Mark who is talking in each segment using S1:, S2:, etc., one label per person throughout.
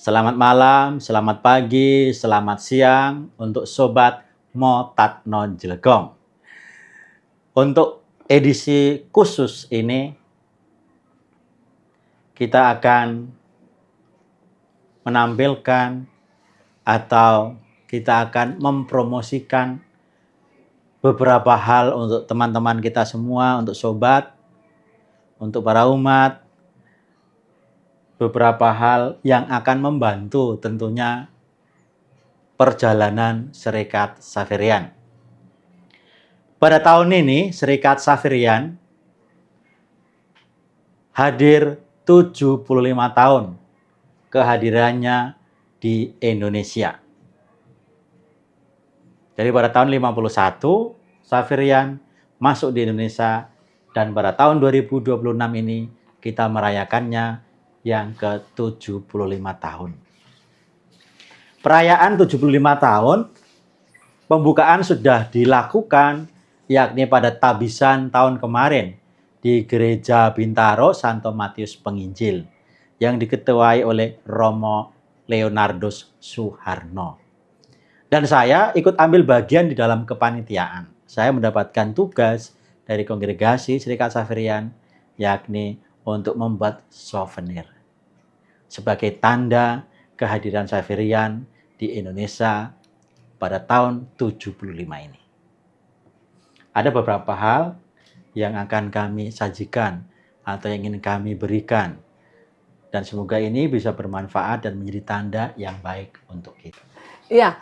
S1: Selamat malam, selamat pagi, selamat siang untuk Sobat Motatno Jlegong. Untuk edisi khusus ini, kita akan menampilkan atau kita akan mempromosikan beberapa hal untuk teman-teman kita semua, untuk sobat, untuk para umat, beberapa hal yang akan membantu tentunya perjalanan Serikat Xaverian. Pada tahun ini, Serikat Xaverian hadir 75 tahun kehadirannya di Indonesia. Jadi pada tahun 51, Xaverian masuk di Indonesia dan pada tahun 2026 ini kita merayakannya yang ke-75 tahun. Perayaan 75 tahun, pembukaan sudah dilakukan yakni pada tabisan tahun kemarin di Gereja Bintaro Santo Matius Penginjil yang diketuai oleh Romo Leonardus Suharno. Dan saya ikut ambil bagian di dalam kepanitiaan. Saya mendapatkan tugas dari kongregasi Serikat Xaverian yakni untuk membuat souvenir sebagai tanda kehadiran Xaverian di Indonesia pada tahun 75 ini. Ada beberapa hal yang akan kami sajikan atau yang ingin kami berikan. Dan semoga ini bisa bermanfaat dan menjadi tanda yang baik untuk kita.
S2: Iya,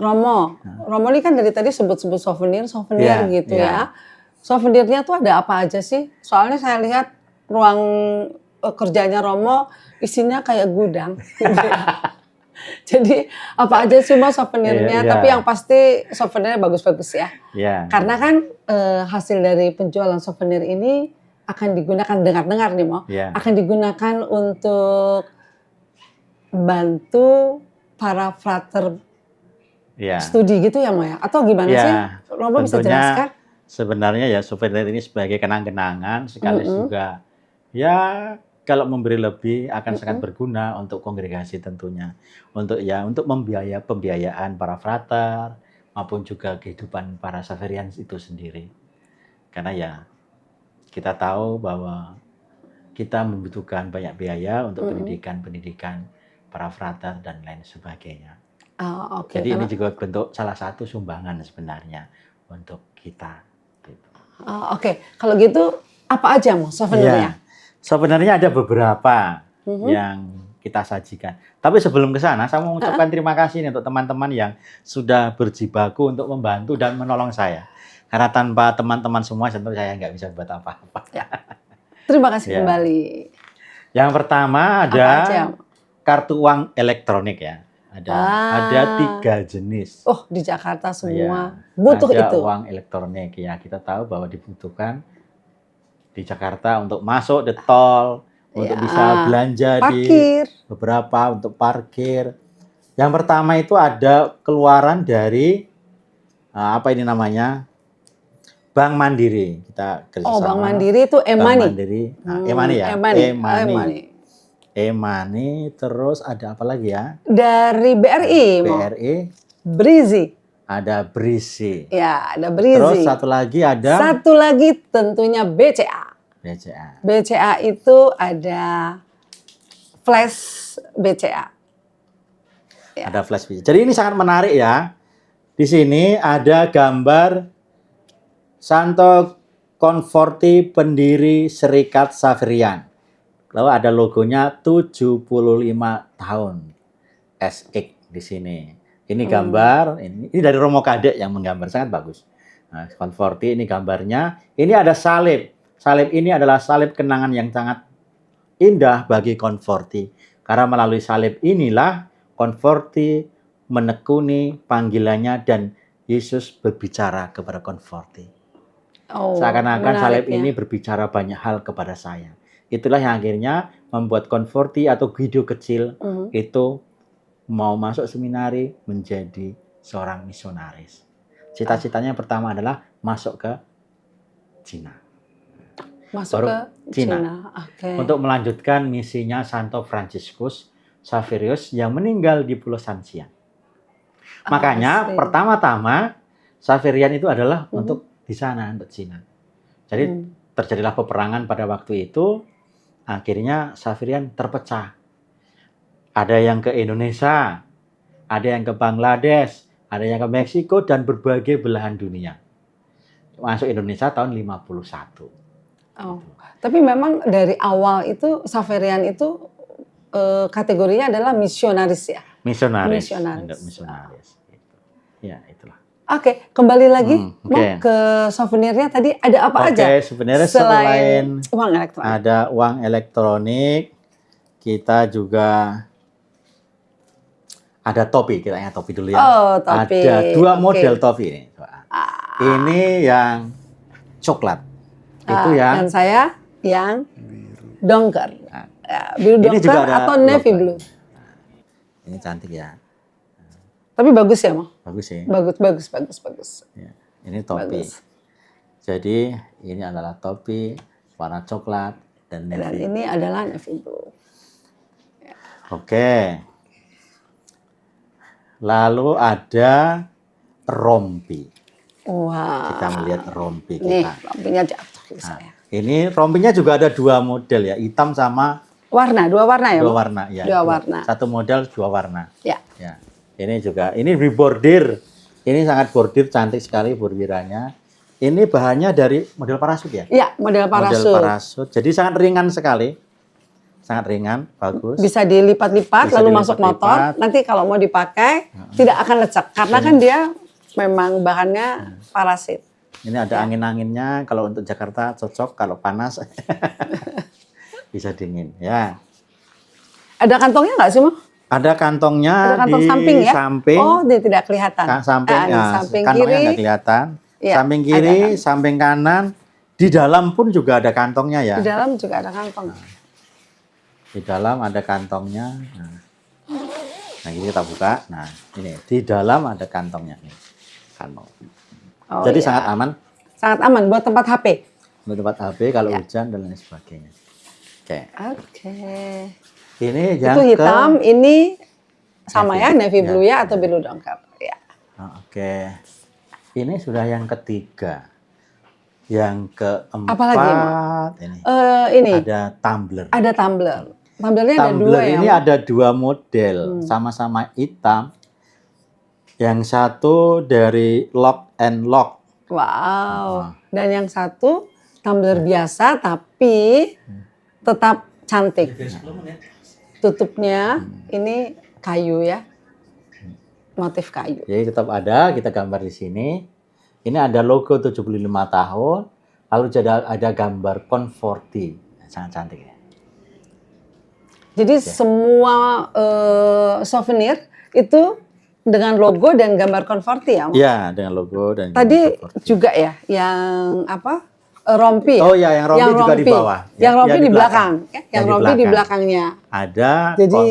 S2: Romo ini kan dari tadi sebut-sebut souvenir gitu ya. Souvenirnya tuh ada apa aja sih? Soalnya saya lihat ruang kerjanya Romo isinya kayak gudang. Jadi apa aja sih Mas souvenirnya? Tapi yang pasti souvenirnya bagus-bagus ya. Karena kan hasil dari penjualan souvenir ini akan digunakan, dengar-dengar nih Mo, akan digunakan untuk bantu para frater studi gitu ya Mo ya? Atau gimana sih? Romo bisa jelaskan?
S1: Sebenarnya ya souvenir ini sebagai kenang-kenangan sekaligus juga ya kalau memberi lebih akan sangat berguna untuk kongregasi tentunya. Untuk pembiayaan para frater maupun juga kehidupan para Xaverians itu sendiri. Karena ya kita tahu bahwa kita membutuhkan banyak biaya untuk pendidikan para frater dan lain sebagainya. Jadi ini juga bentuk salah satu sumbangan sebenarnya untuk kita. Gitu.
S2: Kalau gitu apa aja Mo souvenirnya?
S1: Sebenarnya ada beberapa yang kita sajikan. Tapi sebelum ke sana, saya mau mengucapkan terima kasih nih untuk teman-teman yang sudah berjibaku untuk membantu dan menolong saya. Karena tanpa teman-teman semua, tentu saya nggak bisa buat apa-apa.
S2: Terima kasih kembali.
S1: Yang pertama ada kartu uang elektronik ya. Ada 3 jenis.
S2: Oh, di Jakarta semua butuh
S1: ada
S2: itu.
S1: Ada uang elektronik ya. Kita tahu bahwa dibutuhkan di Jakarta untuk masuk di tol, untuk bisa belanja
S2: parkir.
S1: Di beberapa untuk parkir. Yang pertama itu ada keluaran dari apa ini namanya? Bank Mandiri. Kita kerjasama.
S2: Bank Mandiri itu e-money.
S1: Bank Mandiri. E-money ya.
S2: E-money.
S1: E-money, terus ada apa lagi ya?
S2: Dari BRI.
S1: BRI.
S2: Brizi.
S1: Ada Brizi.
S2: Ya, ada Brizi.
S1: Terus satu lagi ada?
S2: Satu lagi tentunya BCA. BCA itu ada flash BCA.
S1: Ada flash BCA. Jadi ini sangat menarik ya. Di sini ada gambar Santo Conforti pendiri Serikat Xaverian. Lalu ada logonya 75 tahun. SX di sini. Ini gambar, ini dari Romo Kadek yang menggambar, sangat bagus. Nah, Conforti ini gambarnya. Ini ada salib. Salib ini adalah salib kenangan yang sangat indah bagi Conforti. Karena melalui salib inilah Conforti menekuni panggilannya dan Yesus berbicara kepada Conforti. Seakan-akan salib ini berbicara banyak hal kepada saya. Itulah yang akhirnya membuat Conforti atau Guido kecil itu mau masuk seminari menjadi seorang misionaris. Cita-citanya yang pertama adalah masuk ke Cina.
S2: Masuk ke Cina.
S1: Untuk melanjutkan misinya Santo Fransiskus Xaverius yang meninggal di Pulau Sansiang. Makanya pertama-tama Xaverian itu adalah untuk di sana, untuk Cina. Jadi terjadilah peperangan pada waktu itu, akhirnya Xaverian terpecah. Ada yang ke Indonesia, ada yang ke Bangladesh, ada yang ke Meksiko, dan berbagai belahan dunia. Masuk Indonesia tahun 51.
S2: Oh, tapi memang dari awal itu Xaverian itu kategorinya adalah misionaris ya?
S1: Misionaris. Ya, itulah.
S2: Oke, kembali lagi mau ke souvenirnya tadi ada apa aja?
S1: Sebenarnya selain
S2: uang elektronik.
S1: Ada uang elektronik, kita juga ada topi. Kita ingat topi dulu ya.
S2: Oh, topi.
S1: Ada 2 model topi ini. Ini yang coklat. Itu yang.
S2: Dan saya yang dongker. Biru dongker atau navy blue.
S1: Ini cantik ya.
S2: Tapi bagus ya, Mo?
S1: Bagus ya.
S2: Bagus.
S1: Ya, ini topi.
S2: Bagus.
S1: Jadi ini adalah topi warna coklat dan navy.
S2: Dan ini adalah navy blue. Ya.
S1: Oke. Lalu ada rompi.
S2: Wah.
S1: Kita melihat rompi kita.
S2: Nih, rompinya jatuh ke saya.
S1: Ini rompinya juga ada 2 model ya, hitam sama
S2: warna, 2 warna ya?
S1: 2 warna ya.
S2: 2 warna.
S1: Satu model 2 warna.
S2: Ya.
S1: Ini juga, ini rebordir. Ini sangat bordir, cantik sekali bordirannya. Ini bahannya dari model parasut ya?
S2: Iya, model parasut.
S1: Model parasut. Jadi sangat ringan sekali. Sangat ringan, bagus.
S2: Bisa dilipat-lipat lalu masuk motor. Nanti kalau mau dipakai tidak akan lecek karena kan dia memang bahannya parasit.
S1: Ini ada angin-anginnya, kalau untuk Jakarta cocok, kalau panas bisa dingin ya.
S2: Ada kantongnya nggak sih, Mo?
S1: Ada kantongnya
S2: kantong
S1: di
S2: samping ya?
S1: samping.
S2: Oh, dia tidak kelihatan.
S1: Samping
S2: kiri.
S1: Nggak kelihatan.
S2: Ya,
S1: samping kiri, samping kanan. Di dalam pun juga ada kantongnya ya.
S2: Di dalam juga ada kantong.
S1: Di dalam ada kantongnya. Nah, ini kita buka. Nah, ini di dalam ada kantongnya nih. Kantong.
S2: Oh,
S1: jadi
S2: iya.
S1: sangat aman.
S2: Sangat aman buat tempat HP.
S1: Buat tempat HP kalau hujan dan lain sebagainya.
S2: Oke.
S1: Ini yang
S2: itu hitam, ini sama
S1: navy.
S2: Navy blue ya atau biru dongker. Ya.
S1: Oke. Ini sudah yang ketiga. Yang keempat.
S2: Apalagi,
S1: ini. Ada tumbler.
S2: Ada tumbler. Tumblernya ada 2 ya.
S1: Ini ada 2 model, sama-sama hitam. Yang satu dari lock and lock.
S2: Wow. Dan yang satu tumbler biasa tapi tetap cantik. Tutupnya ini kayu ya. Motif kayu.
S1: Jadi tetap ada, kita gambar di sini. Ini ada logo 75 tahun, lalu ada gambar Conforti. Sangat cantik ya.
S2: Jadi semua souvenir itu dengan logo dan gambar Conforti ya?
S1: Iya, dengan logo dan
S2: tadi
S1: Conforti.
S2: juga ya, yang apa? Rompi.
S1: Oh ya, yang rompi juga di bawah.
S2: Yang rompi di belakang. Yang rompi di belakangnya.
S1: Ada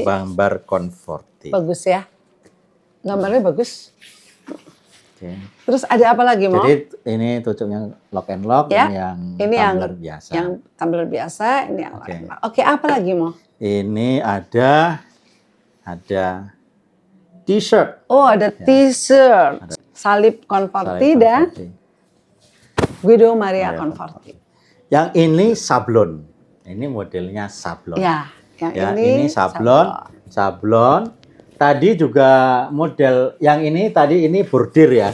S1: gambar Conforti.
S2: Bagus ya. Gambarnya bagus.
S1: Okay.
S2: Terus ada apa lagi, Mo?
S1: Jadi ini tutupnya lock and lock,
S2: ya?
S1: ini yang tumbler biasa.
S2: Yang tumbler biasa, ini yang lock and lock. Oke, apa lagi, Mo?
S1: Ini ada t-shirt.
S2: Oh, ada t-shirt. Salib Conforti dan Guido Maria Conforti.
S1: Yang ini sablon. Ini modelnya sablon.
S2: Ya, yang
S1: ini sablon. Tadi juga model yang ini ini bordir ya.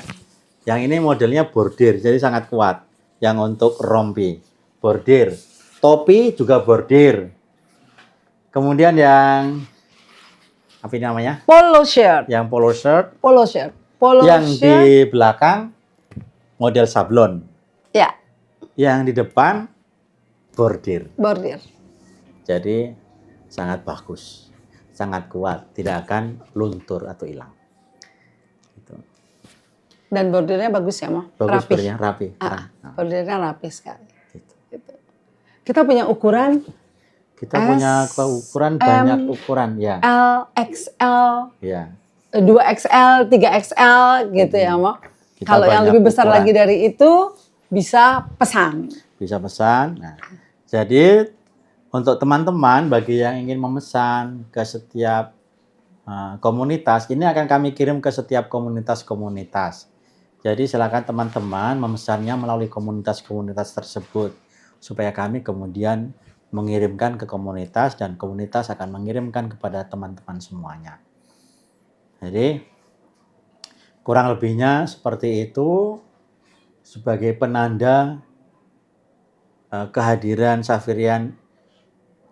S1: Yang ini modelnya bordir, jadi sangat kuat. Yang untuk rompi, bordir. Topi juga bordir. Kemudian yang apa ini namanya?
S2: Polo shirt.
S1: Yang polo shirt.
S2: Yang
S1: di belakang model sablon.
S2: Ya.
S1: Yang di depan bordir. Jadi sangat bagus, sangat kuat, tidak akan luntur atau hilang. Gitu.
S2: Dan bordirnya bagus ya, Mo?
S1: Bagus, bordirnya rapi.
S2: Bordirnya rapi sekali. Gitu. Kita punya ukuran.
S1: Kita punya ukuran banyak ukuran ya.
S2: L, XL,
S1: ya.
S2: 2XL, 3XL gitu ya, Mo. Kalau yang lebih besar lagi dari itu bisa pesan.
S1: Bisa pesan. Nah, jadi untuk teman-teman bagi yang ingin memesan ke setiap komunitas, ini akan kami kirim ke setiap komunitas-komunitas. Jadi silakan teman-teman memesannya melalui komunitas-komunitas tersebut supaya kami kemudian mengirimkan ke komunitas dan komunitas akan mengirimkan kepada teman-teman semuanya. Jadi kurang lebihnya seperti itu sebagai penanda kehadiran Xaverian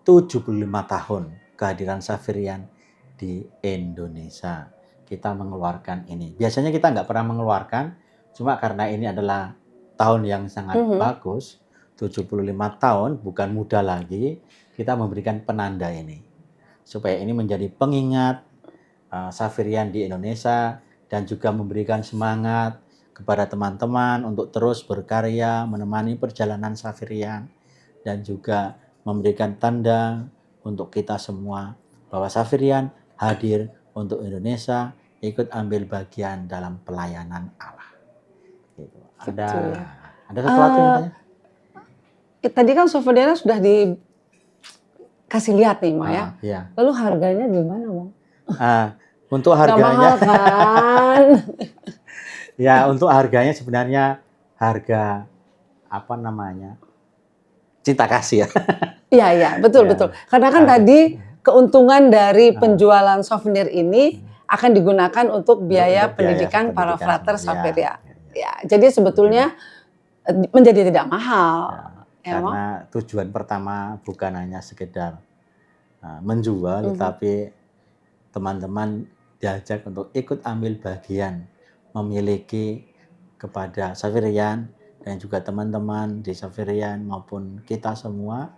S1: 75 tahun kehadiran Xaverian di Indonesia. Kita mengeluarkan ini. Biasanya kita nggak pernah mengeluarkan, cuma karena ini adalah tahun yang sangat bagus, 75 tahun, bukan muda lagi, kita memberikan penanda ini. Supaya ini menjadi pengingat Xaverian di Indonesia dan juga memberikan semangat kepada teman-teman untuk terus berkarya, menemani perjalanan Xaverian dan juga memberikan tanda untuk kita semua bahwa Xaverian hadir untuk Indonesia, ikut ambil bagian dalam pelayanan Allah. Gitu. Ada sesuatu yang tanya?
S2: Tadi kan souvenirnya sudah dikasih lihat nih, Ma ya.
S1: Iya.
S2: Lalu harganya gimana, Ma?
S1: Untuk harganya,
S2: mahal kan?
S1: ya untuk harganya sebenarnya harga apa namanya cinta kasih ya.
S2: Iya betul. Karena kan tadi keuntungan dari penjualan souvenir ini akan digunakan untuk biaya pendidikan para frater Xaveria. Ya, jadi sebetulnya menjadi tidak mahal.
S1: Karena tujuan pertama bukan hanya sekedar menjual, tetapi teman-teman diajak untuk ikut ambil bagian memiliki kepada Xaverian dan juga teman-teman di Xaverian maupun kita semua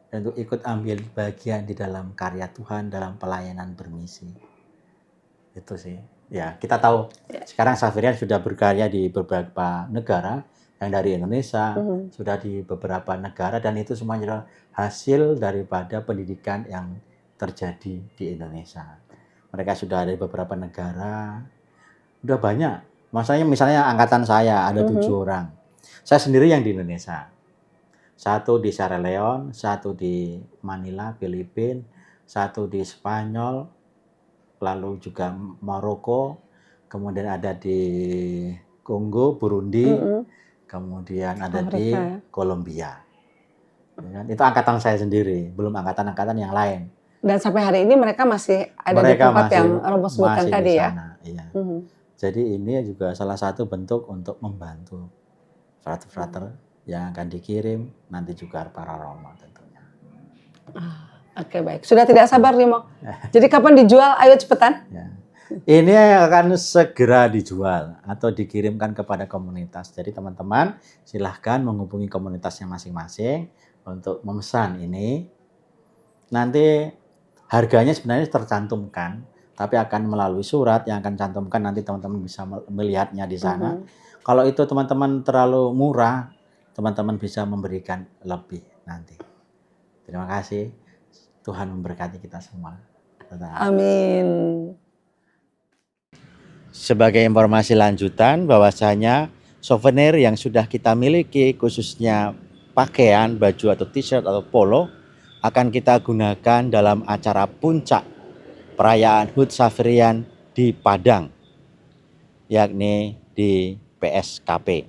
S1: untuk ikut ambil bagian di dalam karya Tuhan dalam pelayanan bermisi. Itu sih. Ya, kita tahu sekarang Xaverian sudah berkarya di beberapa negara, yang dari Indonesia sudah di beberapa negara, dan itu semuanya adalah hasil daripada pendidikan yang terjadi di Indonesia. Mereka sudah ada di beberapa negara, udah banyak. Misalnya angkatan saya ada 7 orang. Saya sendiri yang di Indonesia. 1 di Sierra Leone, 1 di Manila, Filipina, 1 di Spanyol, lalu juga Maroko, kemudian ada di Kongo, Burundi, kemudian ada di Kolombia. Itu angkatan saya sendiri, belum angkatan-angkatan yang lain.
S2: Dan sampai hari ini mereka masih ada di tempat yang Romo sebutkan tadi ya?
S1: Iya. Jadi ini juga salah satu bentuk untuk membantu frater-frater yang akan dikirim, nanti juga para Romo tentunya.
S2: Oke, baik. Sudah tidak sabar nih, Mo. Jadi kapan dijual? Ayo cepetan.
S1: Ya. Ini akan segera dijual atau dikirimkan kepada komunitas. Jadi teman-teman silahkan menghubungi komunitasnya masing-masing untuk memesan ini. Nanti harganya sebenarnya tercantumkan, tapi akan melalui surat yang akan cantumkan, nanti teman-teman bisa melihatnya di sana. Kalau itu teman-teman terlalu murah, teman-teman bisa memberikan lebih nanti. Terima kasih. Tuhan memberkati kita semua.
S2: Amin.
S1: Sebagai informasi lanjutan bahwasanya souvenir yang sudah kita miliki, khususnya pakaian, baju atau t-shirt atau polo, akan kita gunakan dalam acara puncak perayaan HUT Xaverian di Padang, yakni di PSKP.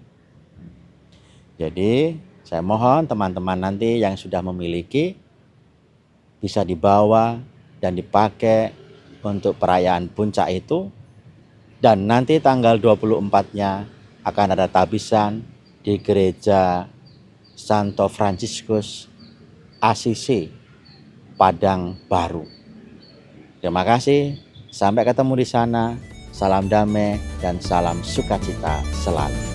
S1: Jadi saya mohon teman-teman nanti yang sudah memiliki bisa dibawa dan dipakai untuk perayaan puncak itu. Dan nanti tanggal 24-nya akan ada tabisan di gereja Santo Fransiskus Assisi Padang Baru. Terima kasih, sampai ketemu di sana. Salam damai dan salam sukacita selalu.